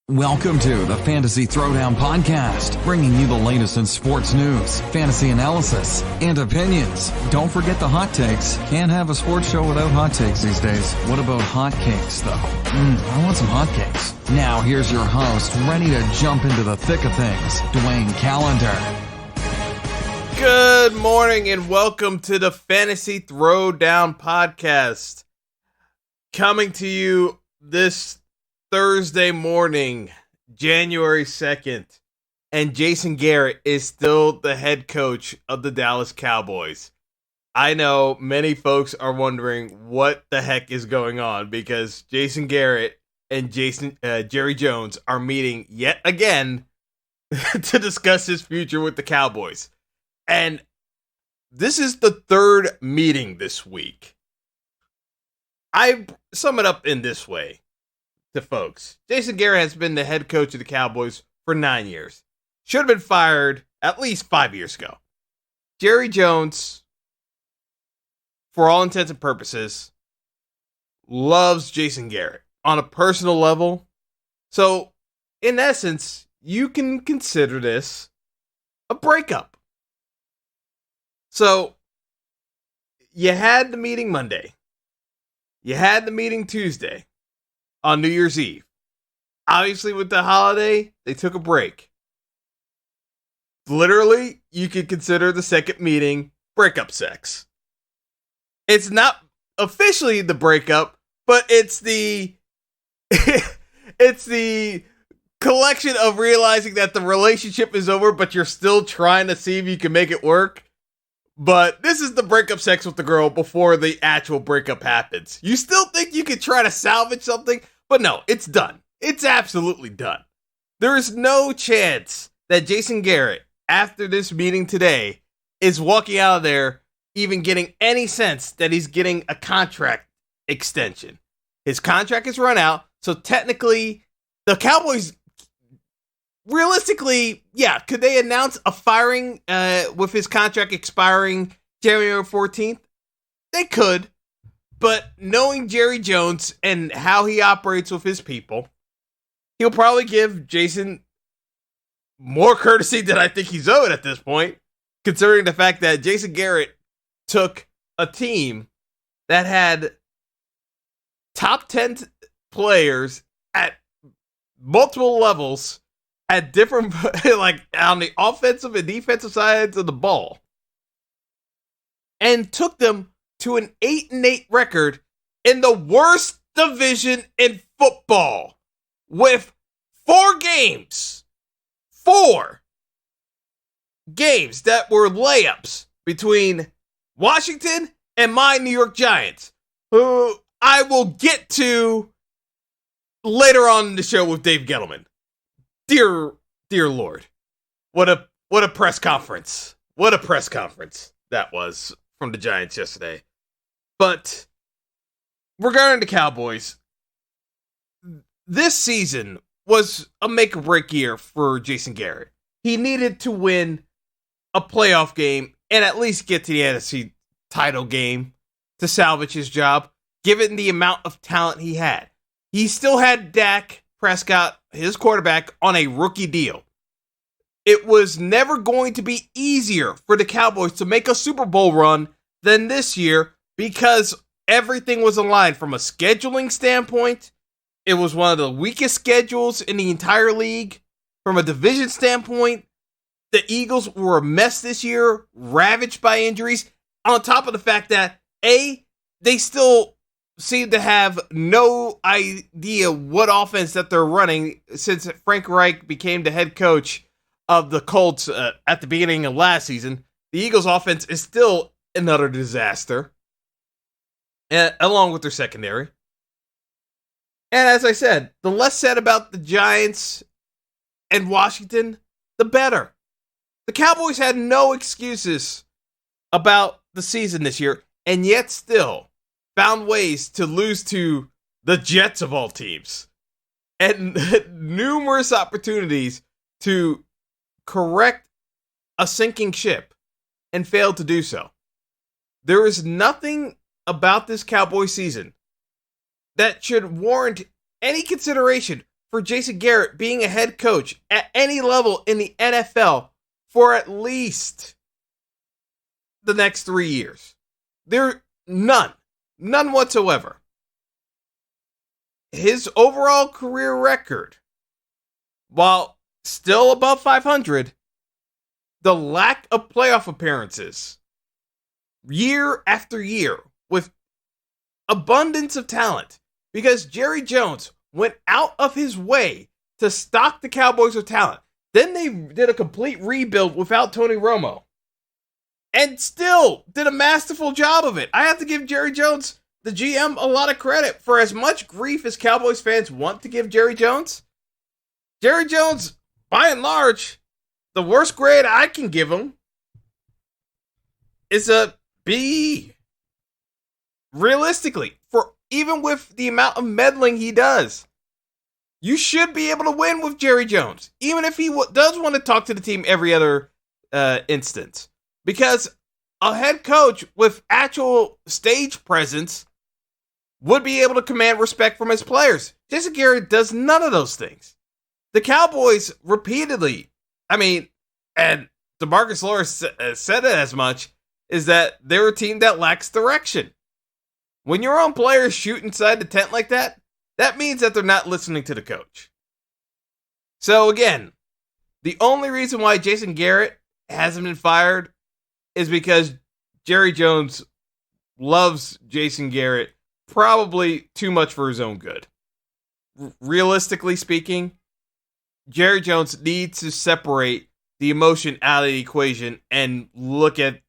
Welcome to the Fantasy Throwdown Podcast, bringing you the latest in sports news, fantasy analysis, and opinions. Don't forget the hot takes. Can't have a sports show without hot takes these days. What about hot cakes, though? I want some hot cakes. Now, here's your host, ready to jump into the thick of things, Dwayne Callender. Good morning and welcome to the Fantasy Throwdown Podcast. Coming to you this Thursday morning, January 2nd, and Jason Garrett is still the head coach of the Dallas Cowboys. I know many folks are wondering what the heck is going on because Jason Garrett and Jerry Jones are meeting yet again to discuss his future with the Cowboys. And this is the third meeting this week. I sum it up in this way to folks. Jason Garrett has been the head coach of the Cowboys for 9 years. Should have been fired at least 5 years ago. Jerry Jones, for all intents and purposes, loves Jason Garrett on a personal level. So, in essence, you can consider this a breakup. So, you had the meeting Monday. You had the meeting Tuesday on New Year's Eve. Obviously, with the holiday, they took a break. Literally, you could consider the second meeting breakup sex. It's not officially the breakup, but it's the it's the collection of realizing that the relationship is over, but you're still trying to see if you can make it work. But this is the breakup sex with the girl before the actual breakup happens. You still think you could try to salvage something? But no, it's done. It's absolutely done. There is no chance that Jason Garrett, after this meeting today, is walking out of there even getting any sense that he's getting a contract extension. His contract is run out, so technically, the Cowboys, realistically, yeah, could they announce a firing with his contract expiring January 14th? They could. But knowing Jerry Jones and how he operates with his people, he'll probably give Jason more courtesy than I think he's owed at this point, considering the fact that Jason Garrett took a team that had top 10 players at multiple levels at different, like on the offensive and defensive sides of the ball, and took them to an 8-8 record in the worst division in football with 4 games that were layups between Washington and my New York Giants, who I will get to later on in the show with Dave Gettleman. Dear Lord, what a press conference. What a press conference that was from the Giants yesterday. But regarding the Cowboys, this season was a make-or-break year for Jason Garrett. He needed to win a playoff game and at least get to the NFC title game to salvage his job, given the amount of talent he had. He still had Dak Prescott, his quarterback, on a rookie deal. It was never going to be easier for the Cowboys to make a Super Bowl run than this year because everything was aligned from a scheduling standpoint. It was one of the weakest schedules in the entire league. From a division standpoint, the Eagles were a mess this year, ravaged by injuries, on top of the fact that, they still seem to have no idea what offense that they're running since Frank Reich became the head coach of the Colts at the beginning of last season. The Eagles' offense is still another disaster, along with their secondary. And as I said, the less said about the Giants and Washington, the better. The Cowboys had no excuses about the season this year, and yet still found ways to lose to the Jets of all teams, and numerous opportunities to correct a sinking ship and failed to do so. There is nothing about this Cowboy season that should warrant any consideration for Jason Garrett being a head coach at any level in the NFL for at least the next 3 years. There, none whatsoever. His overall career record, while still above 500, the lack of playoff appearances year after year with abundance of talent, because Jerry Jones went out of his way to stock the Cowboys with talent. Then they did a complete rebuild without Tony Romo and still did a masterful job of it. I have to give Jerry Jones, the GM, a lot of credit for as much grief as Cowboys fans want to give Jerry Jones. Jerry Jones, by and large, the worst grade I can give him is a B. Realistically, for even with the amount of meddling he does, you should be able to win with Jerry Jones, even if he does want to talk to the team every other instance. Because a head coach with actual stage presence would be able to command respect from his players. Jason Garrett does none of those things. The Cowboys repeatedly, and DeMarcus Lawrence said it as much, is that they're a team that lacks direction. When your own players shoot inside the tent like that, that means that they're not listening to the coach. So again, the only reason why Jason Garrett hasn't been fired is because Jerry Jones loves Jason Garrett probably too much for his own good. Realistically speaking, Jerry Jones needs to separate the emotion out of the equation and look at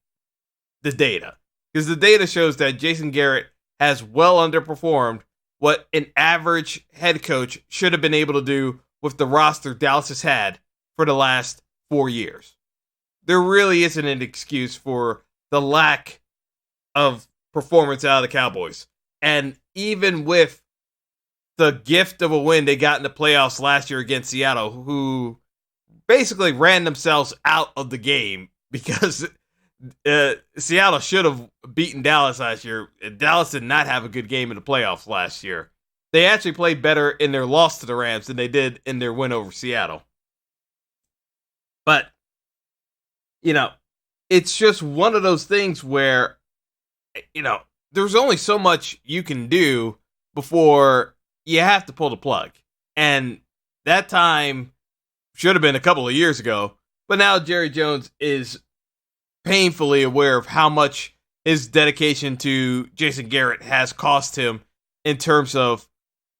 the data. Because the data shows that Jason Garrett has well underperformed what an average head coach should have been able to do with the roster Dallas has had for the last 4 years. There really isn't an excuse for the lack of performance out of the Cowboys. And even with the gift of a win they got in the playoffs last year against Seattle, who basically ran themselves out of the game because Seattle should have beaten Dallas last year. Dallas did not have a good game in the playoffs last year. They actually played better in their loss to the Rams than they did in their win over Seattle. But, it's just one of those things where, there's only so much you can do before you have to pull the plug. And that time should have been a couple of years ago. But now Jerry Jones is painfully aware of how much his dedication to Jason Garrett has cost him in terms of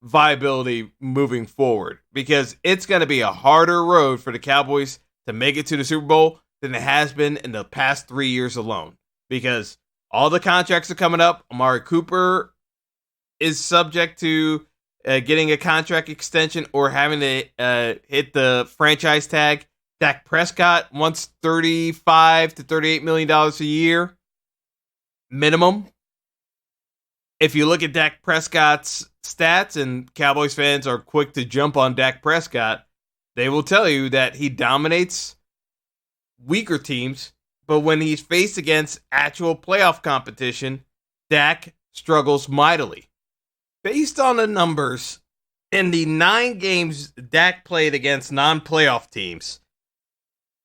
viability moving forward. Because it's going to be a harder road for the Cowboys to make it to the Super Bowl than it has been in the past 3 years alone. Because all the contracts are coming up. Amari Cooper is subject to getting a contract extension or having to hit the franchise tag. Dak Prescott wants $35 to $38 million a year minimum. If you look at Dak Prescott's stats, and Cowboys fans are quick to jump on Dak Prescott, they will tell you that he dominates weaker teams, but when he's faced against actual playoff competition, Dak struggles mightily. Based on the numbers, in the 9 games Dak played against non-playoff teams,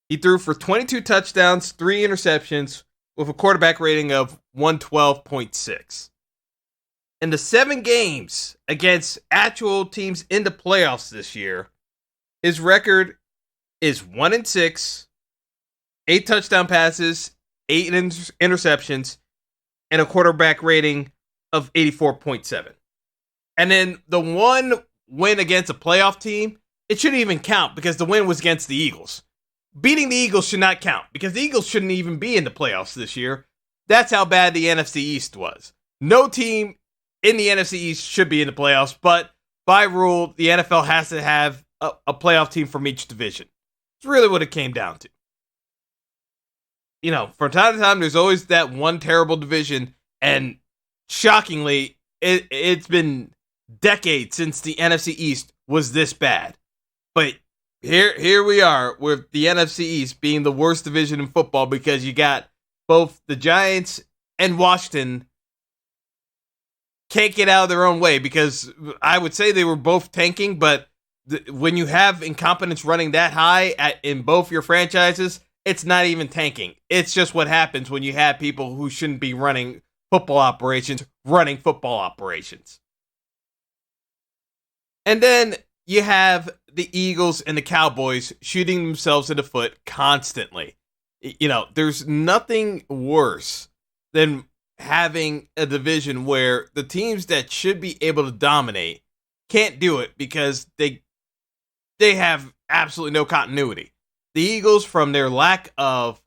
he threw for 22 touchdowns, 3 interceptions, with a quarterback rating of 112.6. In the 7 games against actual teams in the playoffs this year, his record is 1-6, 8 touchdown passes, 8 interceptions, and a quarterback rating of 84.7. And then the one win against a playoff team, it shouldn't even count because the win was against the Eagles. Beating the Eagles should not count because the Eagles shouldn't even be in the playoffs this year. That's how bad the NFC East was. No team in the NFC East should be in the playoffs, but by rule, the NFL has to have a playoff team from each division. It's really what it came down to. From time to time, there's always that one terrible division, and shockingly, it's been decades since the NFC East was this bad. But here we are with the NFC East being the worst division in football because you got both the Giants and Washington can't get out of their own way, because I would say they were both tanking, but when you have incompetence running that high in both your franchises, it's not even tanking. It's just what happens when you have people who shouldn't be running football operations. And then you have the Eagles and the Cowboys shooting themselves in the foot constantly. There's nothing worse than having a division where the teams that should be able to dominate can't do it because they have absolutely no continuity. The Eagles, from their lack of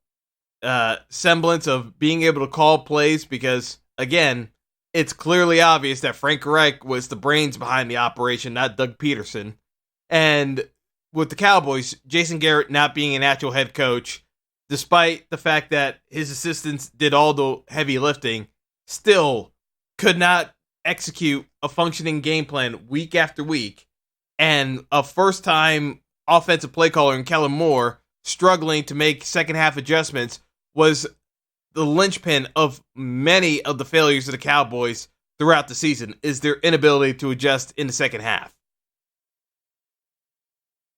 semblance of being able to call plays, because, again, it's clearly obvious that Frank Reich was the brains behind the operation, not Doug Peterson. And with the Cowboys, Jason Garrett not being an actual head coach, despite the fact that his assistants did all the heavy lifting, still could not execute a functioning game plan week after week. And a first-time offensive play caller in Kellen Moore struggling to make second-half adjustments was the linchpin of many of the failures of the Cowboys throughout the season, is their inability to adjust in the second half.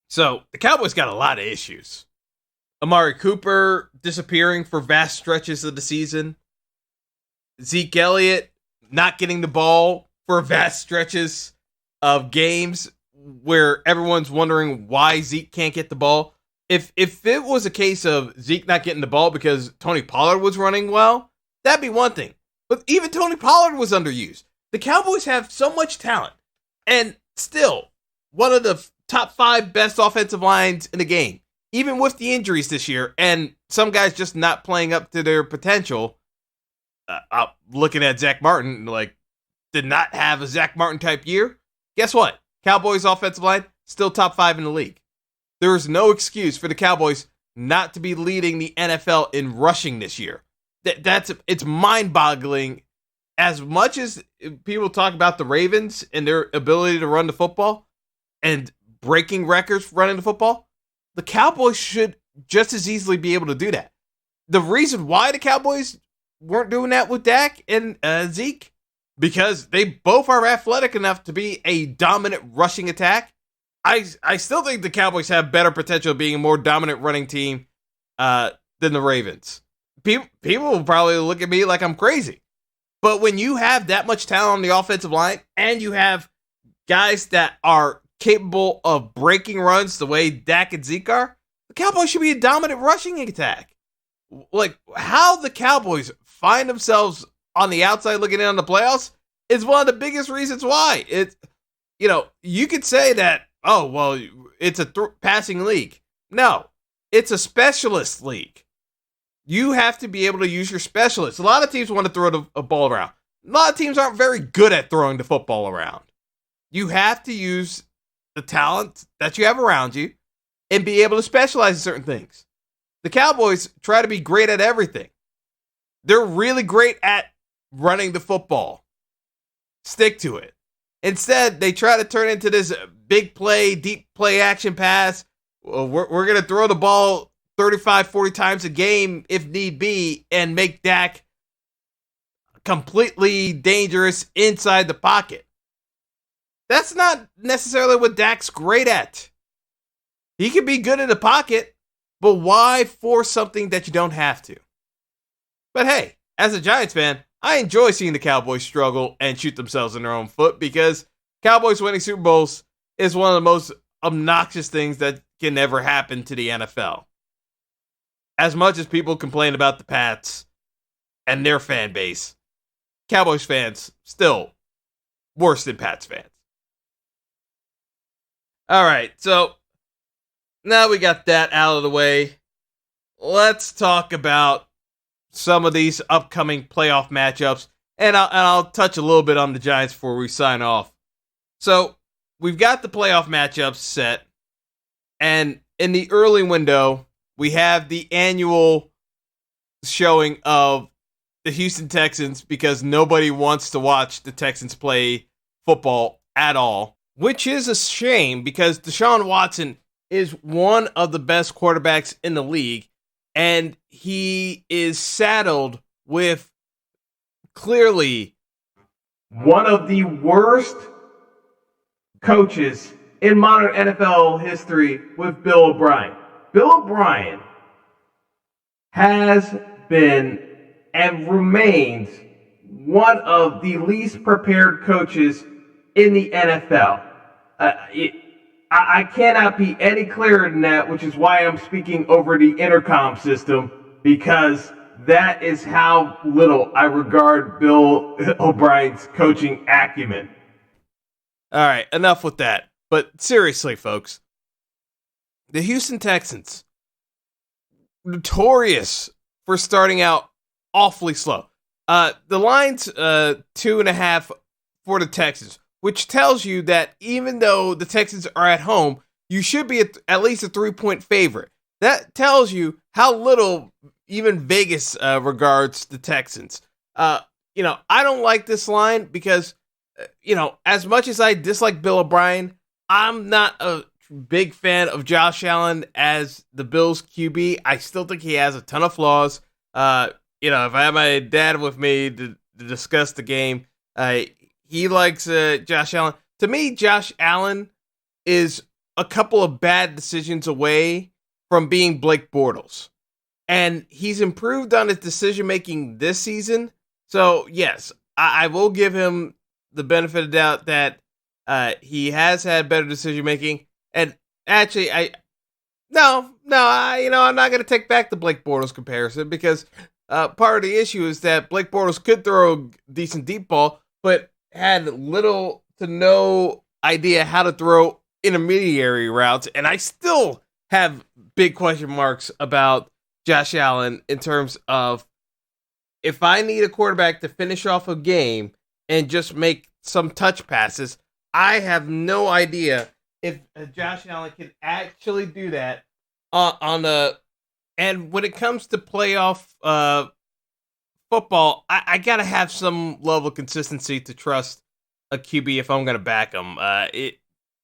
So, the Cowboys got a lot of issues. Amari Cooper disappearing for vast stretches of the season. Zeke Elliott not getting the ball for vast stretches of games where everyone's wondering why Zeke can't get the ball. If it was a case of Zeke not getting the ball because Tony Pollard was running well, that'd be one thing. But even Tony Pollard was underused. The Cowboys have so much talent, and still one of the top 5 best offensive lines in the game, even with the injuries this year, and some guys just not playing up to their potential. Looking at Zach Martin, did not have a Zach Martin type year. Guess what? Cowboys offensive line, still top 5 in the league. There is no excuse for the Cowboys not to be leading the NFL in rushing this year. It's mind-boggling. As much as people talk about the Ravens and their ability to run the football and breaking records running the football, the Cowboys should just as easily be able to do that. The reason why the Cowboys weren't doing that with Dak and Zeke, because they both are athletic enough to be a dominant rushing attack. I still think the Cowboys have better potential of being a more dominant running team than the Ravens. People will probably look at me like I'm crazy. But when you have that much talent on the offensive line and you have guys that are capable of breaking runs the way Dak and Zeke are, the Cowboys should be a dominant rushing attack. How the Cowboys find themselves on the outside looking in on the playoffs is one of the biggest reasons why. You could say that, it's a passing league. No, it's a specialist league. You have to be able to use your specialists. A lot of teams want to throw a ball around. A lot of teams aren't very good at throwing the football around. You have to use the talent that you have around you and be able to specialize in certain things. The Cowboys try to be great at everything. They're really great at running the football. Stick to it. Instead, they try to turn into this big play, deep play action pass. We're going to throw the ball 35, 40 times a game if need be and make Dak completely dangerous inside the pocket. That's not necessarily what Dak's great at. He can be good in the pocket, but why force something that you don't have to? But hey, as a Giants fan, I enjoy seeing the Cowboys struggle and shoot themselves in their own foot because Cowboys winning Super Bowls is one of the most obnoxious things that can ever happen to the NFL. As much as people complain about the Pats and their fan base, Cowboys fans still worse than Pats fans. All right, so now we got that out of the way. Let's talk about some of these upcoming playoff matchups, and I'll touch a little bit on the Giants before we sign off. So we've got the playoff matchups set, and in the early window, we have the annual showing of the Houston Texans because nobody wants to watch the Texans play football at all, which is a shame because Deshaun Watson is one of the best quarterbacks in the league, and he is saddled with clearly one of the worst coaches in modern NFL history with Bill O'Brien. Bill O'Brien has been and remains one of the least prepared coaches in the NFL. I cannot be any clearer than that, which is why I'm speaking over the intercom system, because that is how little I regard Bill O'Brien's coaching acumen. All right, enough with that. But seriously, folks, the Houston Texans, notorious for starting out awfully slow. The line's 2.5 for the Texans, which tells you that even though the Texans are at home, you should be at least a 3-point favorite. That tells you how little even Vegas regards the Texans. I don't like this line because, as much as I dislike Bill O'Brien, I'm not a big fan of Josh Allen as the Bills QB. I still think he has a ton of flaws. If I had my dad with me to discuss the game, he likes Josh Allen. To me, Josh Allen is a couple of bad decisions away from being Blake Bortles. And he's improved on his decision-making this season. So, yes, I will give him the benefit of the doubt that he has had better decision-making. And actually, I'm not going to take back the Blake Bortles comparison because part of the issue is that Blake Bortles could throw a decent deep ball, but had little to no idea how to throw intermediary routes. And I still have big question marks about Josh Allen in terms of if I need a quarterback to finish off a game and just make some touch passes, I have no idea if Josh Allen can actually do that and when it comes to playoff football, I gotta have some level of consistency to trust a QB if I'm gonna back him.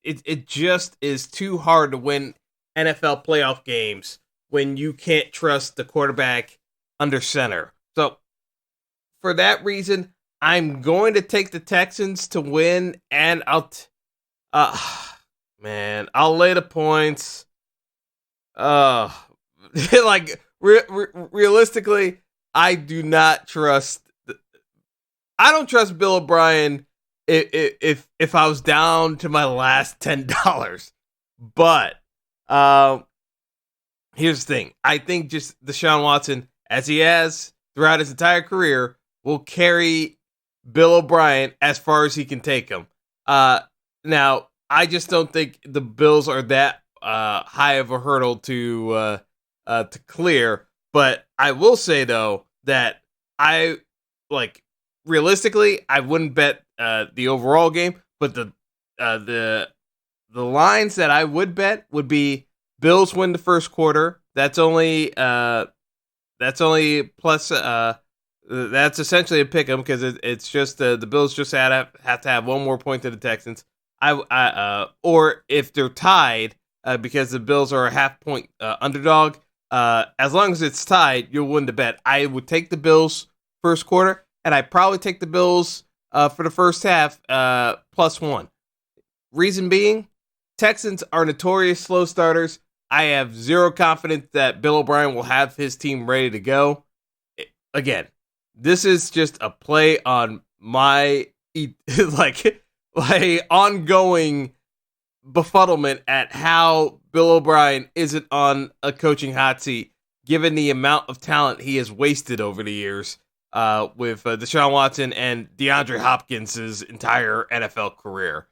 It just is too hard to win NFL playoff games when you can't trust the quarterback under center. So for that reason, I'm going to take the Texans to win, and I'll lay the points. Realistically, I do not trust. I don't trust Bill O'Brien if I was down to my last $10. But here's the thing: I think just Deshaun Watson, as he has throughout his entire career, will carry Bill O'Brien as far as he can take him. Now, I just don't think the Bills are that high of a hurdle to clear. But I will say though that realistically, I wouldn't bet the overall game, but the lines that I would bet would be Bills win the first quarter. That's only plus. That's essentially a pick 'em because it's just the Bills just have to have one more point to the Texans. Or if they're tied, because the Bills are a half-point underdog. As long as it's tied, you'll win the bet. I would take the Bills first quarter, and I'd probably take the Bills for the first half +1. Reason being, Texans are notorious slow starters. I have zero confidence that Bill O'Brien will have his team ready to go. Again, this is just a play on my ongoing befuddlement at how Bill O'Brien isn't on a coaching hot seat, given the amount of talent he has wasted over the years with Deshaun Watson and DeAndre Hopkins' entire NFL career.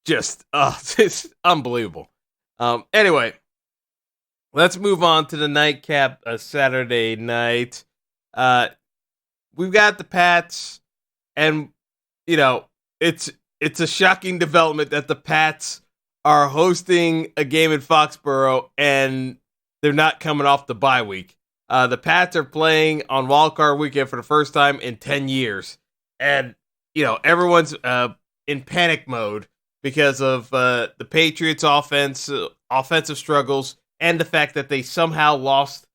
It's unbelievable. Anyway, let's move on to the nightcap Saturday night. We've got the Pats, and it's a shocking development that the Pats are hosting a game in Foxborough and they're not coming off the bye week. The Pats are playing on Wildcard weekend for the first time in 10 years. And, everyone's in panic mode because of the Patriots' offensive struggles and the fact that they somehow lost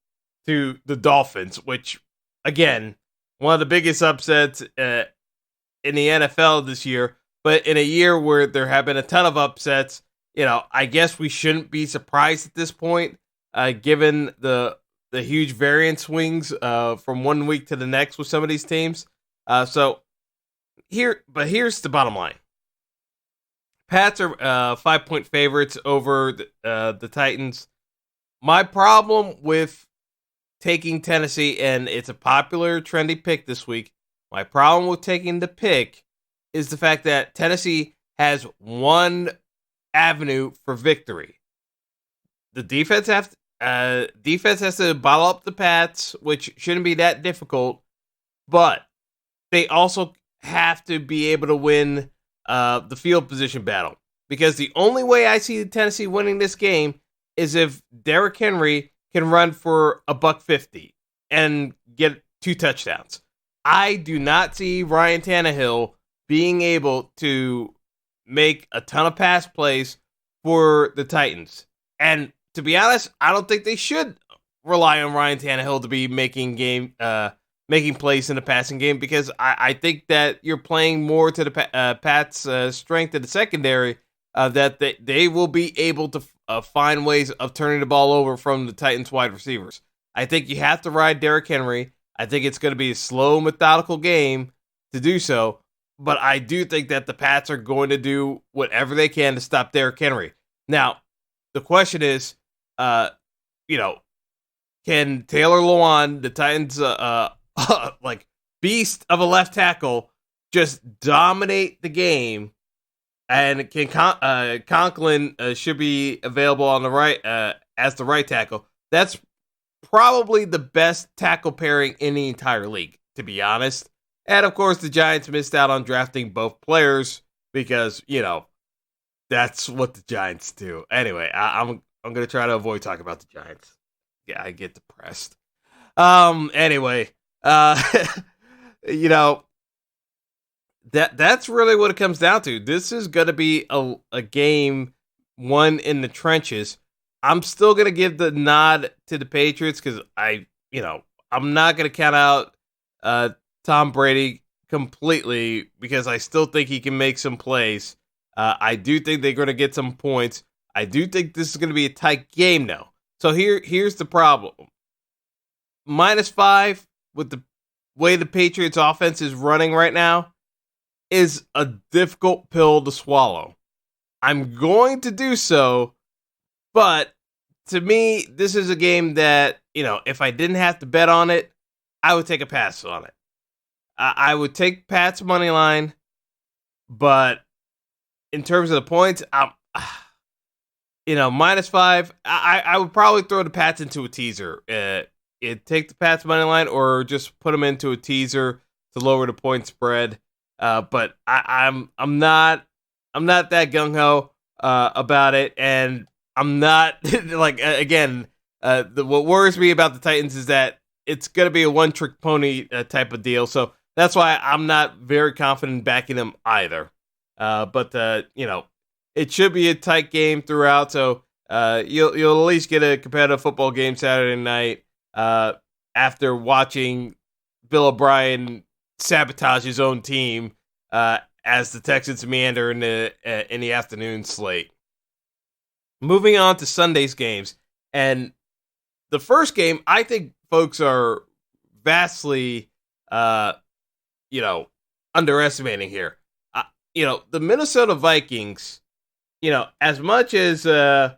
to the Dolphins, which, again, one of the biggest upsets in the NFL this year. But in a year where there have been a ton of upsets, I guess we shouldn't be surprised at this point, given the huge variance swings from one week to the next with some of these teams. Here's the bottom line. Pats are 5-point favorites over the Titans. My problem with taking Tennessee, and it's a popular, trendy pick this week, my problem with taking the pick is the fact that Tennessee has one avenue for victory. The defense has to bottle up the Pats, which shouldn't be that difficult, but they also have to be able to win the field position battle. Because the only way I see Tennessee winning this game is if Derrick Henry can run for $150 and get 2 touchdowns. I do not see Ryan Tannehill being able to make a ton of pass plays for the Titans. And to be honest, I don't think they should rely on Ryan Tannehill to be making plays in the passing game, because I think that you're playing more to the Pats' strength in the secondary, that they will be able to find ways of turning the ball over from the Titans wide receivers. I think you have to ride Derrick Henry. I think it's going to be a slow, methodical game to do so, but I do think that the Pats are going to do whatever they can to stop Derrick Henry. Now, the question is, can Taylor Lewan, the Titans' beast of a left tackle, just dominate the game? And can Conklin should be available on the right as the right tackle. That's probably the best tackle pairing in the entire league, to be honest. And of course, the Giants missed out on drafting both players because that's what the Giants do. Anyway, I'm gonna try to avoid talking about the Giants. Yeah, I get depressed. Anyway, That's really what it comes down to. This is going to be a game won in the trenches. I'm still going to give the nod to the Patriots because I'm not going to count out Tom Brady completely because I still think he can make some plays. I do think they're going to get some points. I do think this is going to be a tight game, though. So here's the problem. -5 with the way the Patriots offense is running right now is a difficult pill to swallow. I'm going to do so, but to me, this is a game that, if I didn't have to bet on it, I would take a pass on it. I would take Pat's money line, but in terms of the points, -5, I would probably throw the Pats into a teaser. Take the Pats money line or just put them into a teaser to lower the point spread. But I'm not that gung ho about it, and I'm not what worries me about the Titans is that it's gonna be a one-trick pony type of deal. So that's why I'm not very confident in backing them either. But it should be a tight game throughout. So you'll at least get a competitive football game Saturday night after watching Bill O'Brien sabotage his own team as the Texans meander in the afternoon slate. Moving on to Sunday's games, and the first game, I think folks are vastly, underestimating here. The Minnesota Vikings, as much as I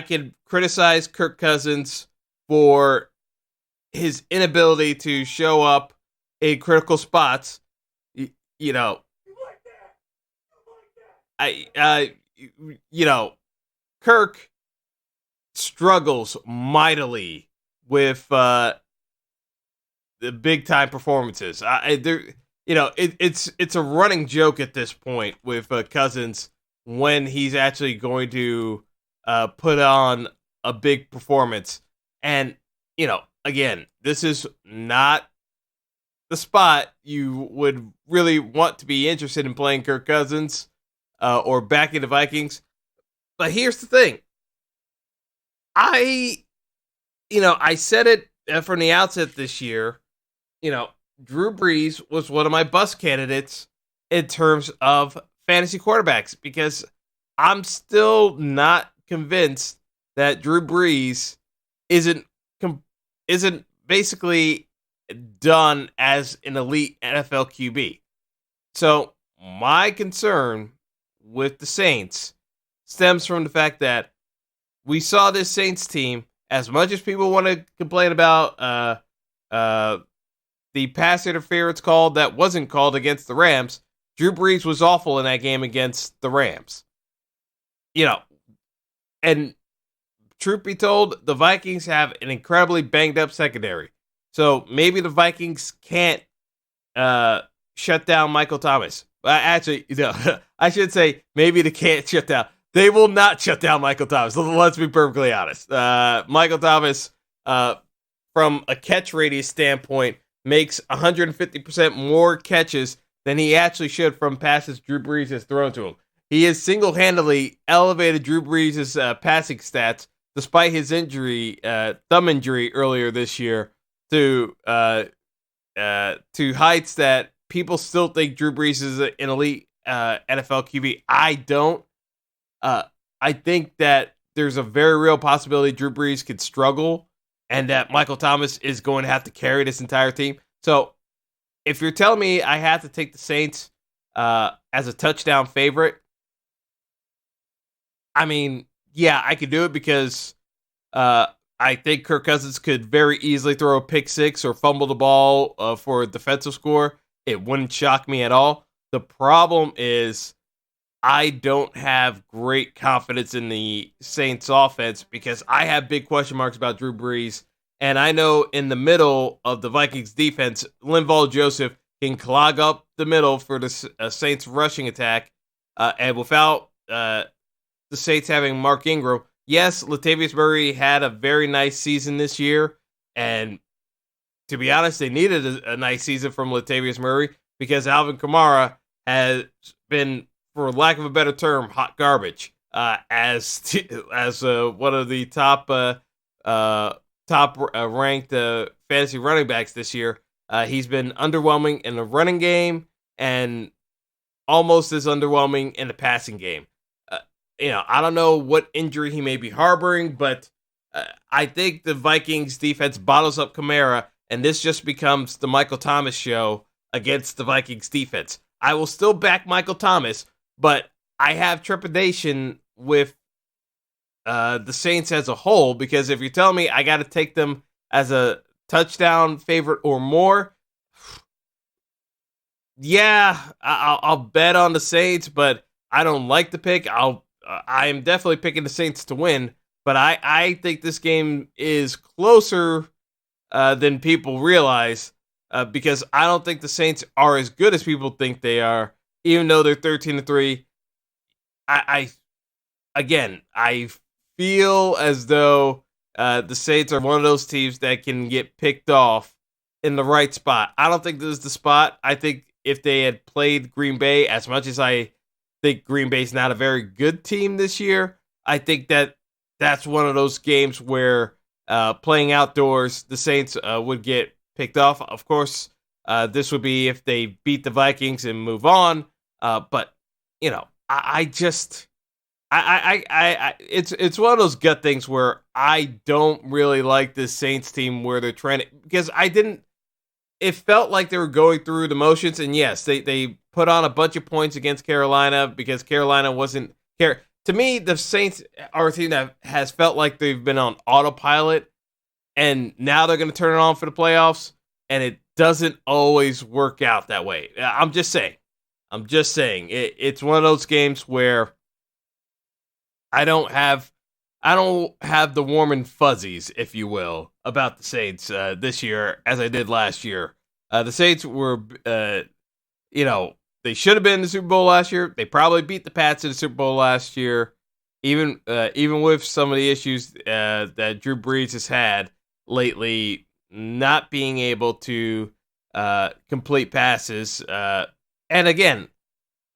could criticize Kirk Cousins for his inability to show up in critical spots, Kirk struggles mightily with the big time performances. It's a running joke at this point with Cousins when he's actually going to put on a big performance. And, again, this is not the spot you would really want to be interested in playing Kirk Cousins or backing the Vikings. But here's the thing. I said it from the outset this year. Drew Brees was one of my bust candidates in terms of fantasy quarterbacks, because I'm still not convinced that Drew Brees isn't basically done as an elite NFL QB. So my concern with the Saints stems from the fact that we saw this Saints team, as much as people want to complain about the pass interference call that wasn't called against the Rams, Drew Brees was awful in that game against the Rams. And truth be told, the Vikings have an incredibly banged up secondary. So maybe the Vikings can't shut down Michael Thomas. Actually, I should say maybe they can't shut down. They will not shut down Michael Thomas. Let's be perfectly honest. Michael Thomas, from a catch radius standpoint, makes 150% more catches than he actually should from passes Drew Brees has thrown to him. He has single-handedly elevated Drew Brees' passing stats, despite his injury, thumb injury earlier this year, to heights that people still think Drew Brees is an elite NFL QB. I don't. I think that there's a very real possibility Drew Brees could struggle and that Michael Thomas is going to have to carry this entire team. So if you're telling me I have to take the Saints as a touchdown favorite, I mean, yeah, I could do it because I think Kirk Cousins could very easily throw a pick six or fumble the ball for a defensive score. It wouldn't shock me at all. The problem is I don't have great confidence in the Saints offense because I have big question marks about Drew Brees. And I know in the middle of the Vikings defense, Linval Joseph can clog up the middle for the Saints rushing attack. And without the Saints having Mark Ingram, yes, Latavius Murray had a very nice season this year. And to be honest, they needed a nice season from Latavius Murray because Alvin Kamara has been, for lack of a better term, hot garbage as one of the top ranked fantasy running backs this year. He's been underwhelming in the running game and almost as underwhelming in the passing game. I don't know what injury he may be harboring, but I think the Vikings defense bottles up Kamara, and this just becomes the Michael Thomas show against the Vikings defense. I will still back Michael Thomas, but I have trepidation with the Saints as a whole, because if you're telling me I got to take them as a touchdown favorite or more, yeah, I'll bet on the Saints, but I don't like the pick. I am definitely picking the Saints to win, but I think this game is closer than people realize because I don't think the Saints are as good as people think they are, even though they're 13-3. I feel as though the Saints are one of those teams that can get picked off in the right spot. I don't think this is the spot. I think if they had played Green Bay, as much as I think Green Bay's not a very good team this year, I think that's one of those games where playing outdoors, the Saints would get picked off. Of course, this would be if they beat the Vikings and move on. But it's one of those gut things where I don't really like this Saints team where they're trying to, because it felt like they were going through the motions, and yes, they put on a bunch of points against Carolina because Carolina wasn't care. To me, the Saints are a team that has felt like they've been on autopilot, and now they're going to turn it on for the playoffs, and it doesn't always work out that way. I'm just saying. It's one of those games where I don't have the warm and fuzzies, if you will, about the Saints this year as I did last year. The Saints were, they should have been in the Super Bowl last year. They probably beat the Pats in the Super Bowl last year, even with some of the issues that Drew Brees has had lately, not being able to complete passes. And again,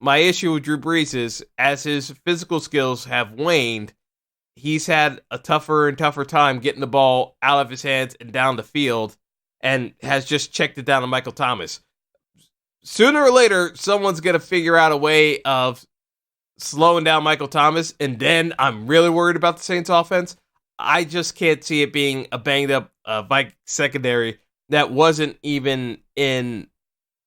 my issue with Drew Brees is, as his physical skills have waned, he's had a tougher and tougher time getting the ball out of his hands and down the field, and has just checked it down to Michael Thomas. sooner or later, someone's going to figure out a way of slowing down Michael Thomas, and then I'm really worried about the Saints offense. I just can't see it being a banged up Vikings secondary that wasn't even in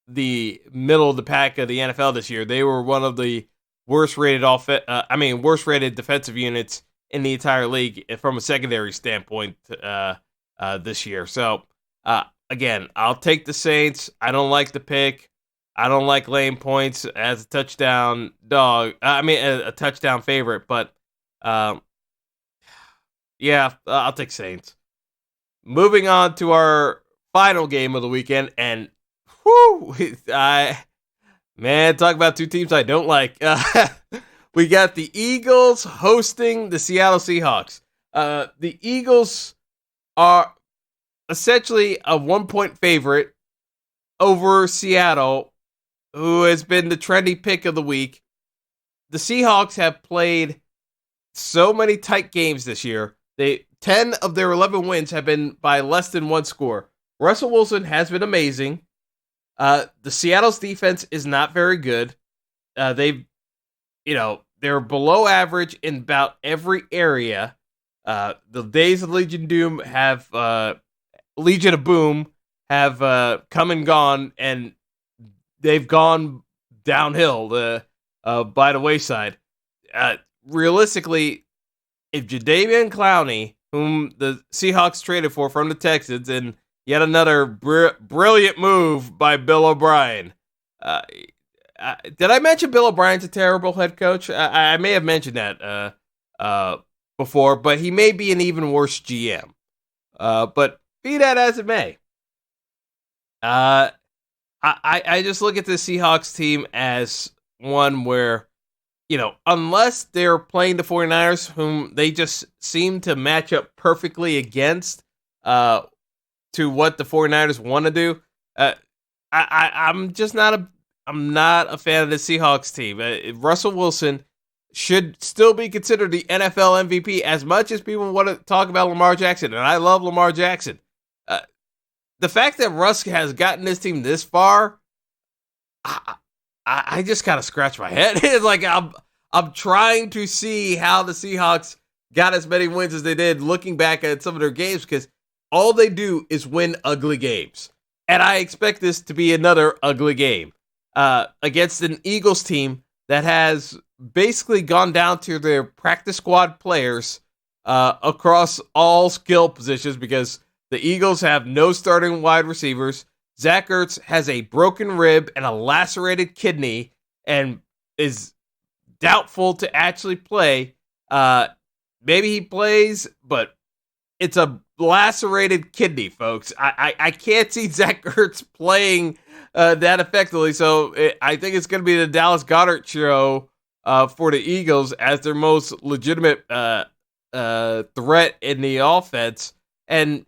the middle of the pack of the NFL this year. They were one of the worst rated defensive units in the entire league from a secondary standpoint this year. So again, I'll take the Saints. I don't like the pick. I don't like laying points as a touchdown dog. A touchdown favorite, but yeah, I'll take Saints. Moving on to our final game of the weekend, and talk about two teams I don't like. We got the Eagles hosting the Seattle Seahawks. The Eagles are essentially a 1-point favorite over Seattle, who has been the trendy pick of the week. The Seahawks have played so many tight games this year. 10 of their 11 wins have been by less than one score. Russell Wilson has been amazing. The Seattle's defense is not very good. They're below average in about every area. The days of Legion of Boom have come and gone, and they've gone downhill by the wayside. Realistically, if Jadeveon Clowney, whom the Seahawks traded for from the Texans, and yet another brilliant move by Bill O'Brien. Did I mention Bill O'Brien's a terrible head coach? I may have mentioned that before, but he may be an even worse GM. But be that as it may, I just look at the Seahawks team as one where, unless they're playing the 49ers, whom they just seem to match up perfectly against to what the 49ers want to do, I'm not a fan of the Seahawks team. Russell Wilson should still be considered the NFL MVP as much as people want to talk about Lamar Jackson, and I love Lamar Jackson. The fact that Russ has gotten this team this far, I just kind of scratch my head. It's like I'm trying to see how the Seahawks got as many wins as they did, looking back at some of their games, because all they do is win ugly games. And I expect this to be another ugly game against an Eagles team that has basically gone down to their practice squad players across all skill positions, because the Eagles have no starting wide receivers. Zach Ertz has a broken rib and a lacerated kidney and is doubtful to actually play. Maybe he plays, but it's a lacerated kidney, folks. I can't see Zach Ertz playing that effectively, so I think it's going to be the Dallas Goedert show for the Eagles as their most legitimate threat in the offense. And,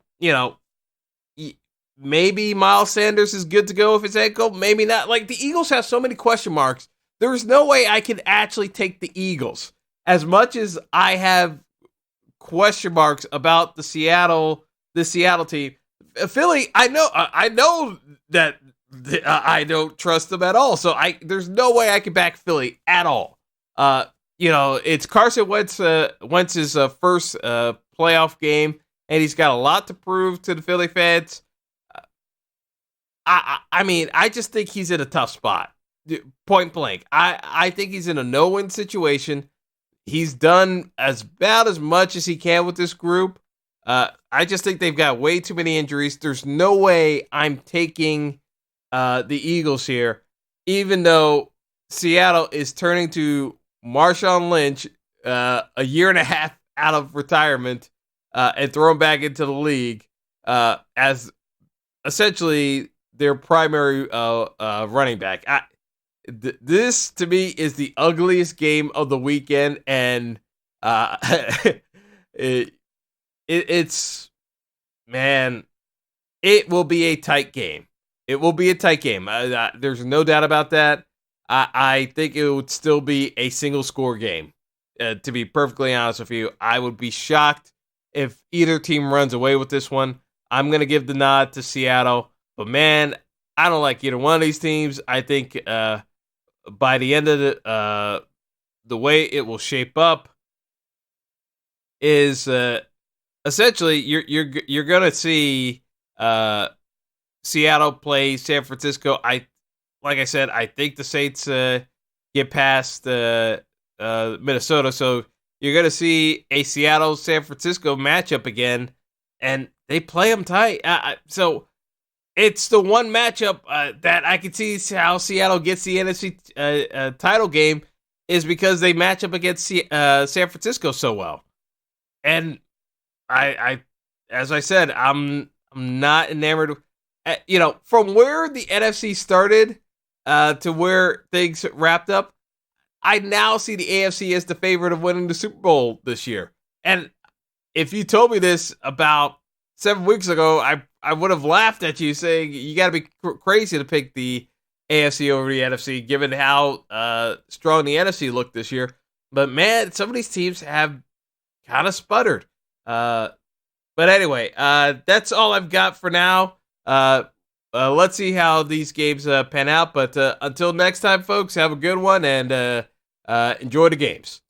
maybe Miles Sanders is good to go if it's ankle, maybe not. Like, the Eagles have so many question marks. There's no way I can actually take the Eagles. As much as I have question marks about the Seattle team, Philly, I know that I don't trust them at all. So there's no way I can back Philly at all. It's Carson Wentz's first playoff game, and he's got a lot to prove to the Philly fans. I just think he's in a tough spot. Point blank. I think he's in a no-win situation. He's done about as much as he can with this group. I just think they've got way too many injuries. There's no way I'm taking the Eagles here, even though Seattle is turning to Marshawn Lynch a year and a half out of retirement and thrown back into the league as essentially their primary running back. This, to me, is the ugliest game of the weekend, and it's it will be a tight game. It will be a tight game. There's no doubt about that. I think it would still be a single-score game. To be perfectly honest with you, I would be shocked if either team runs away with this one. I'm going to give the nod to Seattle. But, man, I don't like either one of these teams. I think by the end of the way it will shape up is essentially you're gonna see Seattle play San Francisco. Like I said, I think the Saints get past Minnesota, so you're gonna see a Seattle San Francisco matchup again, and they play them tight. So it's the one matchup that I can see how Seattle gets the NFC title game is because they match up against San Francisco so well. And I as I said, I'm not enamored. From where the NFC started to where things wrapped up, I now see the AFC as the favorite of winning the Super Bowl this year. And if you told me this about 7 weeks ago, I would have laughed at you saying you got to be crazy to pick the AFC over the NFC, given how strong the NFC looked this year. But man, some of these teams have kind of sputtered. But anyway, that's all I've got for now. Let's see how these games pan out. But until next time, folks, have a good one and enjoy the games.